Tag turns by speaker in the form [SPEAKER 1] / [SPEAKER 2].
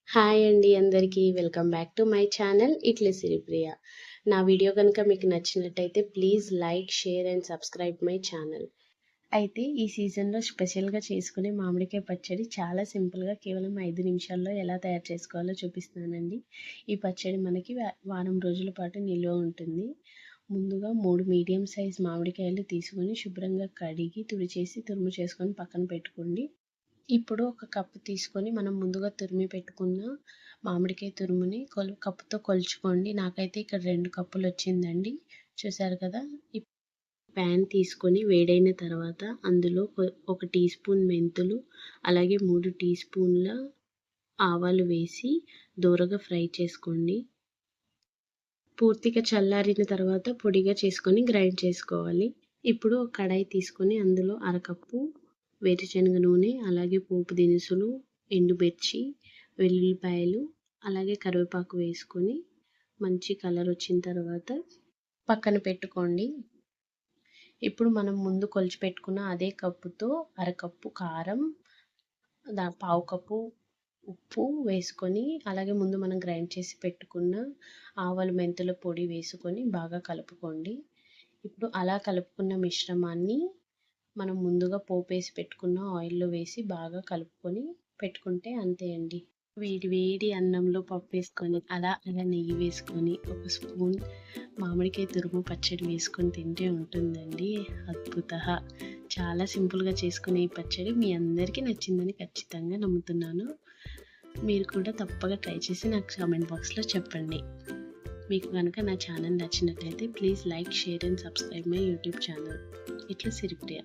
[SPEAKER 1] Hi అండి అందరికీ welcome back to my channel ఇట్లీ సిరిప్రియ. నా వీడియో కనుక మీకు నచ్చినట్టయితే please like, share and subscribe my channel. అయితే ఈ సీజన్లో స్పెషల్గా చేసుకునే మామిడికాయ పచ్చడి చాలా సింపుల్గా కేవలం 5 నిమిషాల్లో ఎలా తయారు చేసుకోవాలో చూపిస్తున్నానండి. ఈ పచ్చడి మనకి వారం రోజుల పాటు నిల్వ ఉంటుంది. ముందుగా 3 మీడియం సైజ్ మామిడికాయలు తీసుకొని శుభ్రంగా కడిగి తుడిచేసి తురుము చేసుకొని పక్కన పెట్టుకోండి. ఇప్పుడు ఒక కప్పు తీసుకొని మనం ముందుగా తురిమి పెట్టుకున్న మామిడికాయ తురుముని కప్పుతో కొలుచుకోండి. నాకైతే ఇక్కడ 2 కప్పులు వచ్చిందండి. చూసారు కదా. ప్యాన్ తీసుకొని వేడైన తర్వాత అందులో 1 టీ స్పూన్ మెంతులు, అలాగే 3 టీ స్పూన్ల ఆవాలు వేసి దోరగా ఫ్రై చేసుకోండి. పూర్తిగా చల్లారిన తర్వాత పొడిగా చేసుకొని గ్రైండ్ చేసుకోవాలి. ఇప్పుడు కడాయి తీసుకొని అందులో అరకప్పు వేరుశనగ నూనె, అలాగే పోపు దినుసులు, ఎండుమిర్చి, వెల్లుల్లిపాయలు, అలాగే కరివేపాకు వేసుకొని మంచి కలర్ వచ్చిన తర్వాత పక్కన పెట్టుకోండి. ఇప్పుడు మనం ముందు కొలిచి పెట్టుకున్న అదే కప్పుతో అరకప్పు కారం, పావు కప్పు ఉప్పు వేసుకొని, అలాగే ముందు మనం గ్రైండ్ చేసి పెట్టుకున్న ఆవాలు మెంతుల పొడి వేసుకొని బాగా కలుపుకోండి. ఇప్పుడు అలా కలుపుకున్న మిశ్రమాన్ని మనం ముందుగా పోపేసి పెట్టుకున్న ఆయిల్లో వేసి బాగా కలుపుకొని పెట్టుకుంటే అంతే అండి. వేడి వేడి అన్నంలో పప్పు వేసుకొని అలా నెయ్యి వేసుకొని 1 స్పూన్ మామిడికాయ తురుము పచ్చడి వేసుకొని తింటే ఉంటుందండి అద్భుత. చాలా సింపుల్గా చేసుకునే ఈ పచ్చడి మీ అందరికీ నచ్చిందని ఖచ్చితంగా నమ్ముతున్నాను. మీరు కూడా తప్పగా ట్రై చేసి నాకు కామెంట్ బాక్స్లో చెప్పండి. మీకు కనుక నా ఛానల్ నచ్చినట్లయితే please like, share and subscribe my YouTube channel ఇట్లీ సిరిప్రియ.